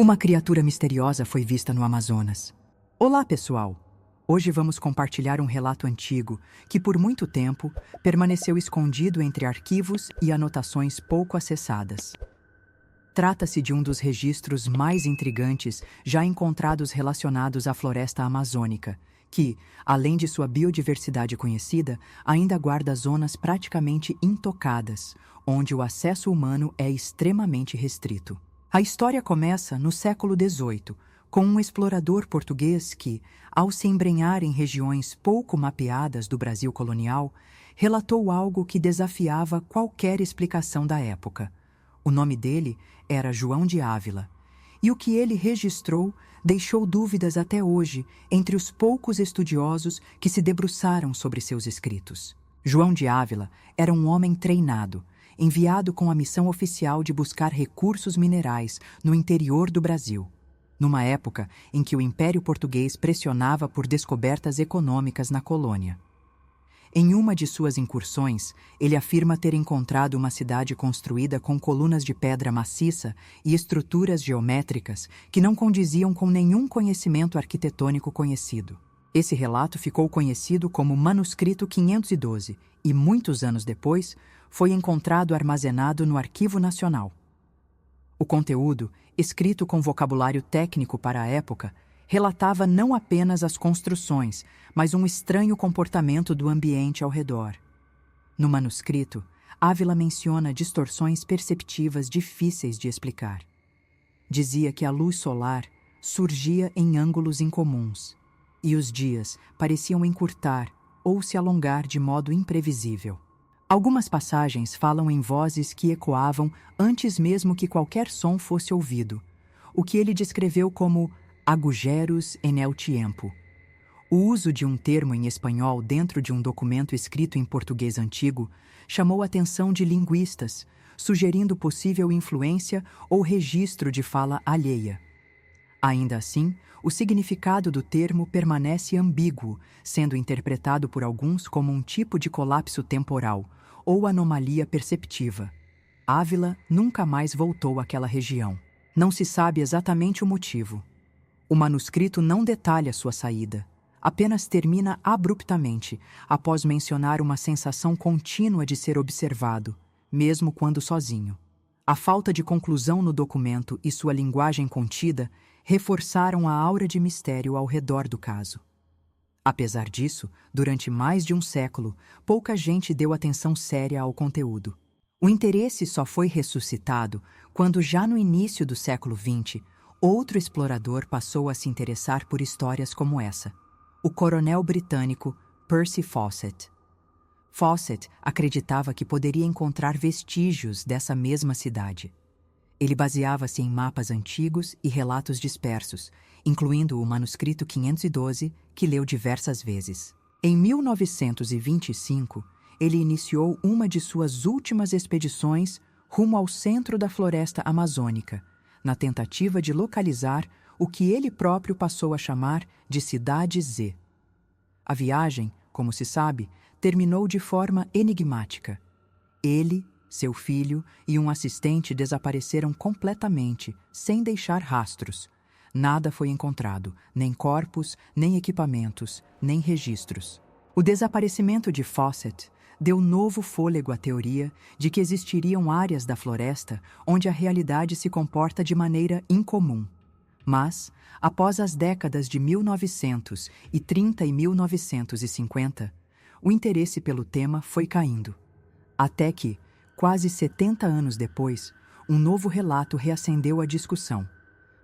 Uma criatura misteriosa foi vista no Amazonas. Olá, pessoal! Hoje vamos compartilhar um relato antigo que, por muito tempo, permaneceu escondido entre arquivos e anotações pouco acessadas. Trata-se de um dos registros mais intrigantes já encontrados relacionados à floresta amazônica, que, além de sua biodiversidade conhecida, ainda guarda zonas praticamente intocadas, onde o acesso humano é extremamente restrito. A história começa no século XVIII, com um explorador português que, ao se embrenhar em regiões pouco mapeadas do Brasil colonial, relatou algo que desafiava qualquer explicação da época. O nome dele era João de Ávila, e o que ele registrou deixou dúvidas até hoje entre os poucos estudiosos que se debruçaram sobre seus escritos. João de Ávila era um homem treinado, enviado com a missão oficial de buscar recursos minerais no interior do Brasil, numa época em que o Império Português pressionava por descobertas econômicas na colônia. Em uma de suas incursões, ele afirma ter encontrado uma cidade construída com colunas de pedra maciça e estruturas geométricas que não condiziam com nenhum conhecimento arquitetônico conhecido. Esse relato ficou conhecido como Manuscrito 512 e, muitos anos depois, foi encontrado armazenado no Arquivo Nacional. O conteúdo, escrito com vocabulário técnico para a época, relatava não apenas as construções, mas um estranho comportamento do ambiente ao redor. No manuscrito, Ávila menciona distorções perceptivas difíceis de explicar. Dizia que a luz solar surgia em ângulos incomuns, e os dias pareciam encurtar ou se alongar de modo imprevisível. Algumas passagens falam em vozes que ecoavam antes mesmo que qualquer som fosse ouvido, o que ele descreveu como agujeros en el tiempo. O uso de um termo em espanhol dentro de um documento escrito em português antigo chamou a atenção de linguistas, sugerindo possível influência ou registro de fala alheia. Ainda assim, o significado do termo permanece ambíguo, sendo interpretado por alguns como um tipo de colapso temporal ou anomalia perceptiva. Ávila nunca mais voltou àquela região. Não se sabe exatamente o motivo. O manuscrito não detalha sua saída, apenas termina abruptamente, após mencionar uma sensação contínua de ser observado, mesmo quando sozinho. A falta de conclusão no documento e sua linguagem contida reforçaram a aura de mistério ao redor do caso. Apesar disso, durante mais de um século, pouca gente deu atenção séria ao conteúdo. O interesse só foi ressuscitado quando, já no início do século XX, outro explorador passou a se interessar por histórias como essa: o coronel britânico Percy Fawcett. Fawcett acreditava que poderia encontrar vestígios dessa mesma cidade. Ele baseava-se em mapas antigos e relatos dispersos, incluindo o Manuscrito 512, que leu diversas vezes. Em 1925, ele iniciou uma de suas últimas expedições rumo ao centro da floresta amazônica, na tentativa de localizar o que ele próprio passou a chamar de Cidade Z. A viagem, como se sabe, terminou de forma enigmática. Ele, seu filho e um assistente desapareceram completamente, sem deixar rastros. Nada foi encontrado, nem corpos, nem equipamentos, nem registros. O desaparecimento de Fawcett deu novo fôlego à teoria de que existiriam áreas da floresta onde a realidade se comporta de maneira incomum. Mas, após as décadas de 1930 e 1950, o interesse pelo tema foi caindo. Até que, quase 70 anos depois, um novo relato reacendeu a discussão,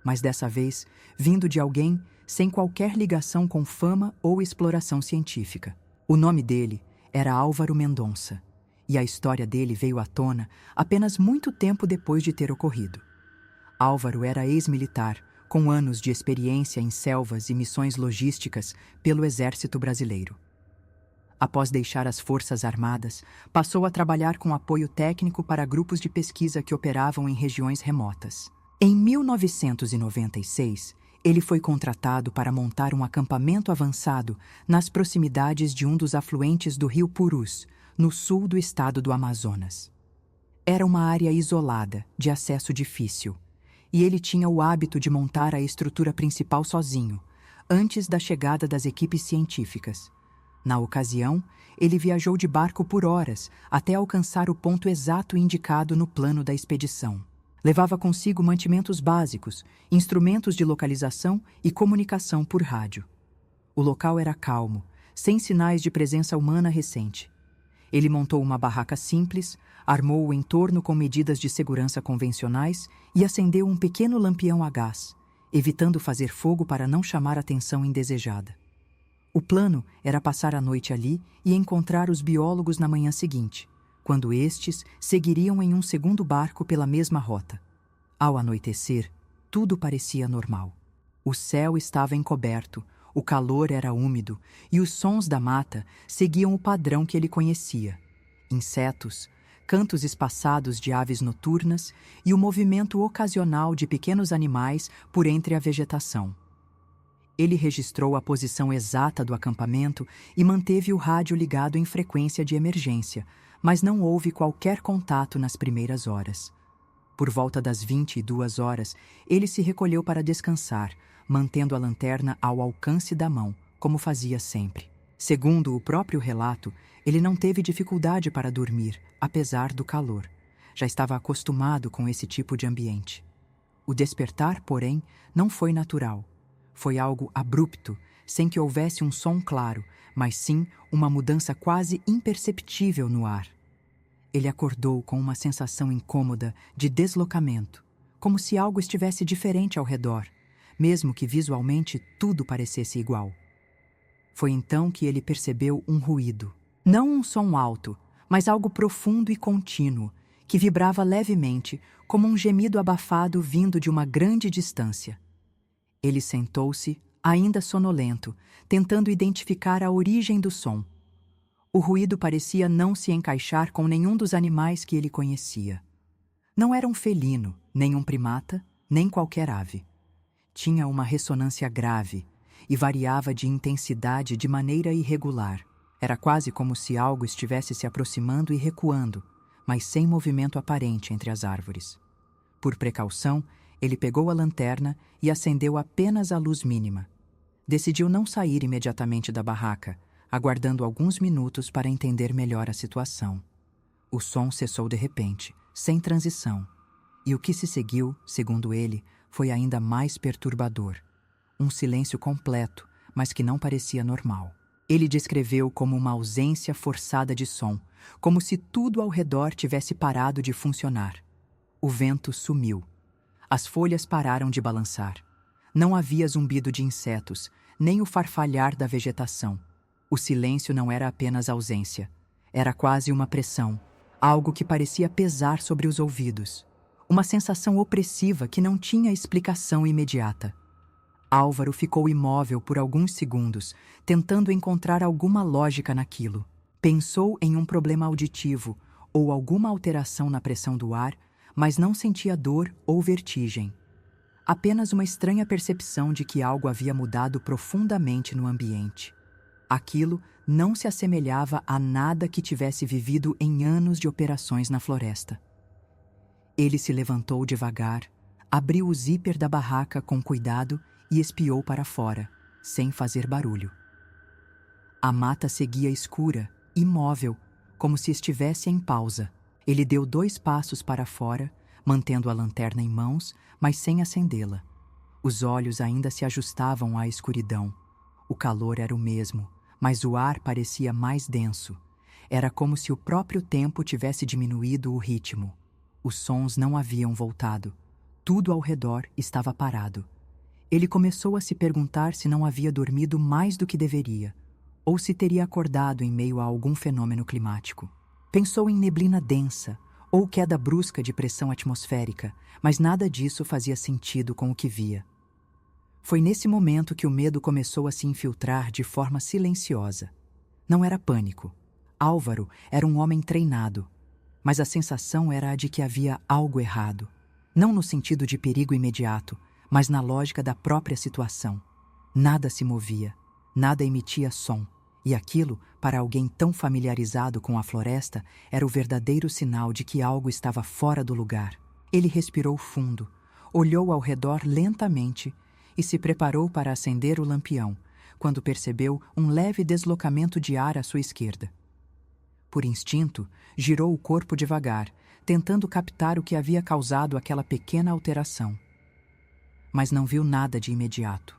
mas dessa vez vindo de alguém sem qualquer ligação com fama ou exploração científica. O nome dele era Álvaro Mendonça, e a história dele veio à tona apenas muito tempo depois de ter ocorrido. Álvaro era ex-militar, com anos de experiência em selvas e missões logísticas pelo Exército Brasileiro. Após deixar as Forças Armadas, passou a trabalhar com apoio técnico para grupos de pesquisa que operavam em regiões remotas. Em 1996, ele foi contratado para montar um acampamento avançado nas proximidades de um dos afluentes do rio Purus, no sul do estado do Amazonas. Era uma área isolada, de acesso difícil, e ele tinha o hábito de montar a estrutura principal sozinho, antes da chegada das equipes científicas. Na ocasião, ele viajou de barco por horas até alcançar o ponto exato indicado no plano da expedição. Levava consigo mantimentos básicos, instrumentos de localização e comunicação por rádio. O local era calmo, sem sinais de presença humana recente. Ele montou uma barraca simples, armou o entorno com medidas de segurança convencionais e acendeu um pequeno lampião a gás, evitando fazer fogo para não chamar atenção indesejada. O plano era passar a noite ali e encontrar os biólogos na manhã seguinte, quando estes seguiriam em um segundo barco pela mesma rota. Ao anoitecer, tudo parecia normal. O céu estava encoberto, o calor era úmido e os sons da mata seguiam o padrão que ele conhecia: insetos, cantos espaçados de aves noturnas e o movimento ocasional de pequenos animais por entre a vegetação. Ele registrou a posição exata do acampamento e manteve o rádio ligado em frequência de emergência, mas não houve qualquer contato nas primeiras horas. Por volta das 22 horas, ele se recolheu para descansar, mantendo a lanterna ao alcance da mão, como fazia sempre. Segundo o próprio relato, ele não teve dificuldade para dormir, apesar do calor. Já estava acostumado com esse tipo de ambiente. O despertar, porém, não foi natural. Foi algo abrupto, sem que houvesse um som claro, mas sim uma mudança quase imperceptível no ar. Ele acordou com uma sensação incômoda de deslocamento, como se algo estivesse diferente ao redor, mesmo que visualmente tudo parecesse igual. Foi então que ele percebeu um ruído. Não um som alto, mas algo profundo e contínuo, que vibrava levemente, como um gemido abafado vindo de uma grande distância. Ele sentou-se, ainda sonolento, tentando identificar a origem do som. O ruído parecia não se encaixar com nenhum dos animais que ele conhecia. Não era um felino, nem um primata, nem qualquer ave. Tinha uma ressonância grave e variava de intensidade de maneira irregular. Era quase como se algo estivesse se aproximando e recuando, mas sem movimento aparente entre as árvores. Por precaução, ele pegou a lanterna e acendeu apenas a luz mínima. Decidiu não sair imediatamente da barraca, aguardando alguns minutos para entender melhor a situação. O som cessou de repente, sem transição, e o que se seguiu, segundo ele, foi ainda mais perturbador. Um silêncio completo, mas que não parecia normal. Ele descreveu como uma ausência forçada de som, como se tudo ao redor tivesse parado de funcionar. O vento sumiu. As folhas pararam de balançar. Não havia zumbido de insetos, nem o farfalhar da vegetação. O silêncio não era apenas ausência. Era quase uma pressão, algo que parecia pesar sobre os ouvidos. Uma sensação opressiva que não tinha explicação imediata. Álvaro ficou imóvel por alguns segundos, tentando encontrar alguma lógica naquilo. Pensou em um problema auditivo ou alguma alteração na pressão do ar, mas não sentia dor ou vertigem. Apenas uma estranha percepção de que algo havia mudado profundamente no ambiente. Aquilo não se assemelhava a nada que tivesse vivido em anos de operações na floresta. Ele se levantou devagar, abriu o zíper da barraca com cuidado e espiou para fora, sem fazer barulho. A mata seguia escura, imóvel, como se estivesse em pausa. Ele deu 2 passos para fora, mantendo a lanterna em mãos, mas sem acendê-la. Os olhos ainda se ajustavam à escuridão. O calor era o mesmo, mas o ar parecia mais denso. Era como se o próprio tempo tivesse diminuído o ritmo. Os sons não haviam voltado. Tudo ao redor estava parado. Ele começou a se perguntar se não havia dormido mais do que deveria, ou se teria acordado em meio a algum fenômeno climático. Pensou em neblina densa ou queda brusca de pressão atmosférica, mas nada disso fazia sentido com o que via. Foi nesse momento que o medo começou a se infiltrar de forma silenciosa. Não era pânico. Álvaro era um homem treinado, mas a sensação era a de que havia algo errado. Não no sentido de perigo imediato, mas na lógica da própria situação. Nada se movia, nada emitia som, e aquilo, para alguém tão familiarizado com a floresta, era o verdadeiro sinal de que algo estava fora do lugar. Ele respirou fundo, olhou ao redor lentamente e se preparou para acender o lampião, quando percebeu um leve deslocamento de ar à sua esquerda. Por instinto, girou o corpo devagar, tentando captar o que havia causado aquela pequena alteração. Mas não viu nada de imediato.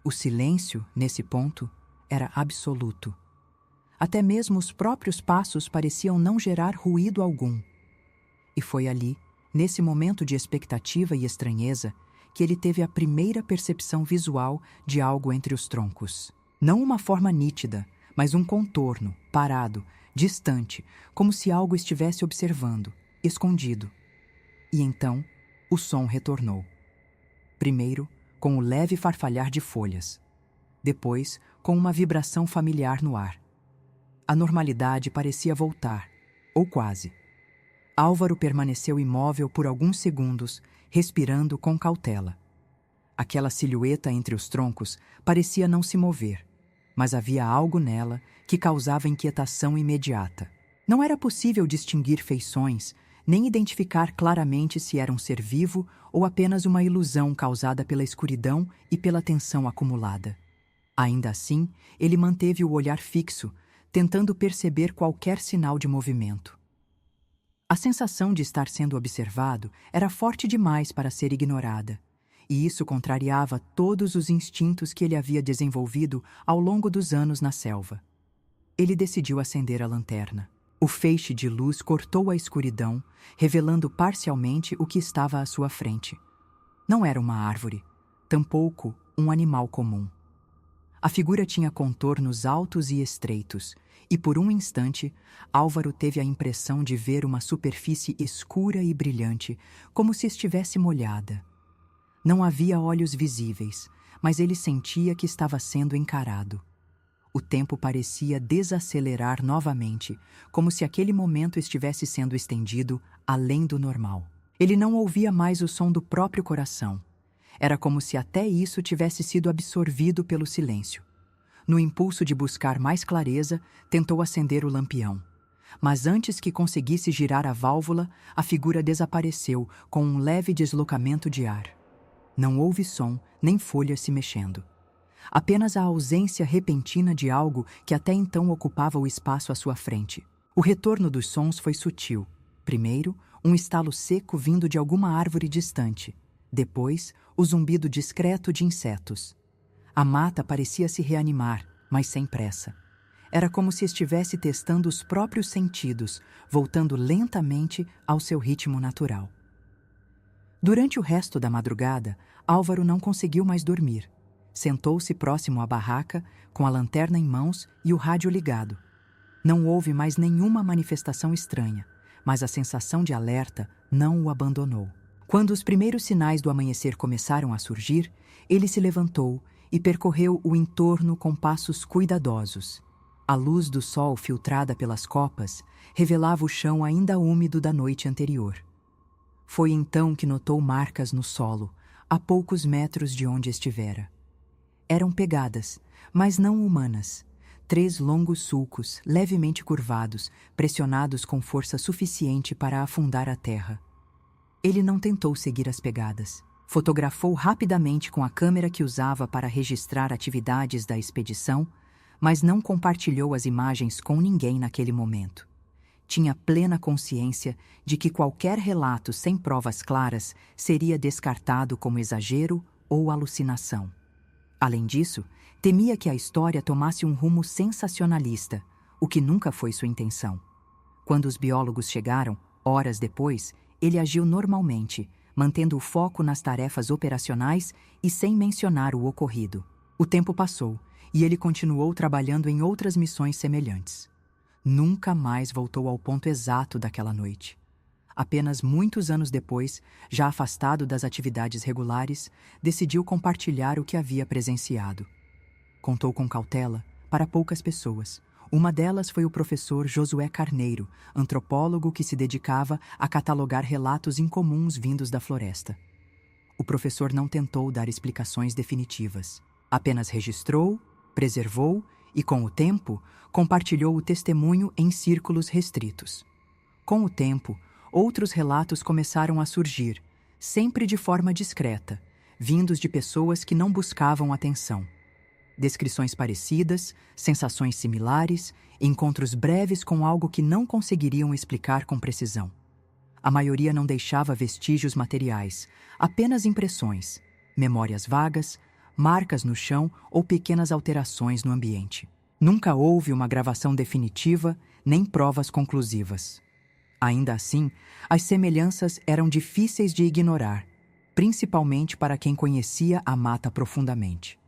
O silêncio, nesse ponto, era absoluto. Até mesmo os próprios passos pareciam não gerar ruído algum. E foi ali, nesse momento de expectativa e estranheza, que ele teve a primeira percepção visual de algo entre os troncos. Não uma forma nítida, mas um contorno, parado, distante, como se algo estivesse observando, escondido. E então, o som retornou. Primeiro, com o leve farfalhar de folhas. Depois, com uma vibração familiar no ar. A normalidade parecia voltar, ou quase. Álvaro permaneceu imóvel por alguns segundos, respirando com cautela. Aquela silhueta entre os troncos parecia não se mover, mas havia algo nela que causava inquietação imediata. Não era possível distinguir feições, nem identificar claramente se era um ser vivo ou apenas uma ilusão causada pela escuridão e pela tensão acumulada. Ainda assim, ele manteve o olhar fixo, tentando perceber qualquer sinal de movimento. A sensação de estar sendo observado era forte demais para ser ignorada, e isso contrariava todos os instintos que ele havia desenvolvido ao longo dos anos na selva. Ele decidiu acender a lanterna. O feixe de luz cortou a escuridão, revelando parcialmente o que estava à sua frente. Não era uma árvore, tampouco um animal comum. A figura tinha contornos altos e estreitos, e por um instante, Álvaro teve a impressão de ver uma superfície escura e brilhante, como se estivesse molhada. Não havia olhos visíveis, mas ele sentia que estava sendo encarado. O tempo parecia desacelerar novamente, como se aquele momento estivesse sendo estendido além do normal. Ele não ouvia mais o som do próprio coração. Era como se até isso tivesse sido absorvido pelo silêncio. No impulso de buscar mais clareza, tentou acender o lampião. Mas antes que conseguisse girar a válvula, a figura desapareceu com um leve deslocamento de ar. Não houve som, nem folhas se mexendo. Apenas a ausência repentina de algo que até então ocupava o espaço à sua frente. O retorno dos sons foi sutil. Primeiro, um estalo seco vindo de alguma árvore distante. Depois, o zumbido discreto de insetos. A mata parecia se reanimar, mas sem pressa. Era como se estivesse testando os próprios sentidos, voltando lentamente ao seu ritmo natural. Durante o resto da madrugada, Álvaro não conseguiu mais dormir. Sentou-se próximo à barraca, com a lanterna em mãos e o rádio ligado. Não houve mais nenhuma manifestação estranha, mas a sensação de alerta não o abandonou. Quando os primeiros sinais do amanhecer começaram a surgir, ele se levantou e percorreu o entorno com passos cuidadosos. A luz do sol filtrada pelas copas revelava o chão ainda úmido da noite anterior. Foi então que notou marcas no solo, a poucos metros de onde estivera. Eram pegadas, mas não humanas. 3 longos sulcos, levemente curvados, pressionados com força suficiente para afundar a terra. Ele não tentou seguir as pegadas. Fotografou rapidamente com a câmera que usava para registrar atividades da expedição, mas não compartilhou as imagens com ninguém naquele momento. Tinha plena consciência de que qualquer relato sem provas claras seria descartado como exagero ou alucinação. Além disso, temia que a história tomasse um rumo sensacionalista, o que nunca foi sua intenção. Quando os biólogos chegaram, horas depois, ele agiu normalmente, mantendo o foco nas tarefas operacionais e sem mencionar o ocorrido. O tempo passou e ele continuou trabalhando em outras missões semelhantes. Nunca mais voltou ao ponto exato daquela noite. Apenas muitos anos depois, já afastado das atividades regulares, decidiu compartilhar o que havia presenciado. Contou com cautela para poucas pessoas. Uma delas foi o professor Josué Carneiro, antropólogo que se dedicava a catalogar relatos incomuns vindos da floresta. O professor não tentou dar explicações definitivas. Apenas registrou, preservou e, com o tempo, compartilhou o testemunho em círculos restritos. Com o tempo, outros relatos começaram a surgir, sempre de forma discreta, vindos de pessoas que não buscavam atenção. Descrições parecidas, sensações similares, encontros breves com algo que não conseguiriam explicar com precisão. A maioria não deixava vestígios materiais, apenas impressões, memórias vagas, marcas no chão ou pequenas alterações no ambiente. Nunca houve uma gravação definitiva nem provas conclusivas. Ainda assim, as semelhanças eram difíceis de ignorar, principalmente para quem conhecia a mata profundamente.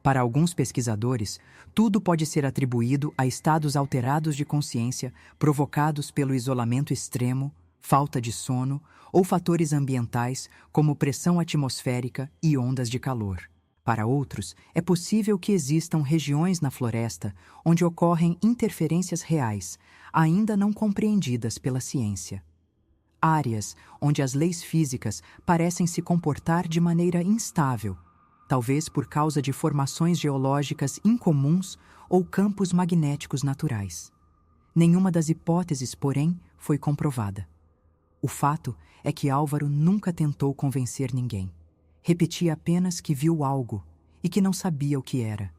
Para alguns pesquisadores, tudo pode ser atribuído a estados alterados de consciência provocados pelo isolamento extremo, falta de sono ou fatores ambientais como pressão atmosférica e ondas de calor. Para outros, é possível que existam regiões na floresta onde ocorrem interferências reais, ainda não compreendidas pela ciência. Áreas onde as leis físicas parecem se comportar de maneira instável, talvez por causa de formações geológicas incomuns ou campos magnéticos naturais. Nenhuma das hipóteses, porém, foi comprovada. O fato é que Álvaro nunca tentou convencer ninguém. Repetia apenas que viu algo e que não sabia o que era.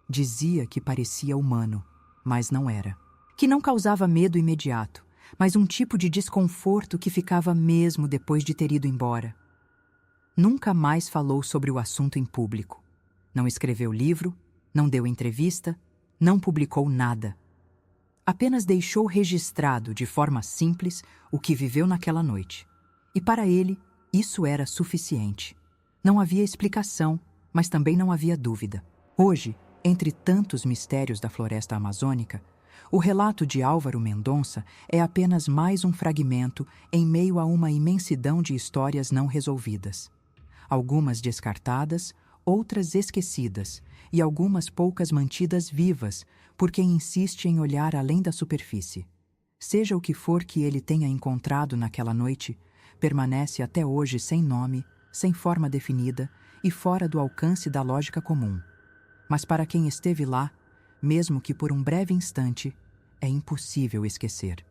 Dizia que parecia humano, mas não era. Que não causava medo imediato, mas um tipo de desconforto que ficava mesmo depois de ter ido embora. Nunca mais falou sobre o assunto em público. Não escreveu livro, não deu entrevista, não publicou nada. Apenas deixou registrado de forma simples o que viveu naquela noite. E para ele, isso era suficiente. Não havia explicação, mas também não havia dúvida. Hoje, entre tantos mistérios da floresta amazônica, o relato de Álvaro Mendonça é apenas mais um fragmento em meio a uma imensidão de histórias não resolvidas. Algumas descartadas, outras esquecidas, e algumas poucas mantidas vivas por quem insiste em olhar além da superfície. Seja o que for que ele tenha encontrado naquela noite, permanece até hoje sem nome, sem forma definida e fora do alcance da lógica comum. Mas para quem esteve lá, mesmo que por um breve instante, é impossível esquecer.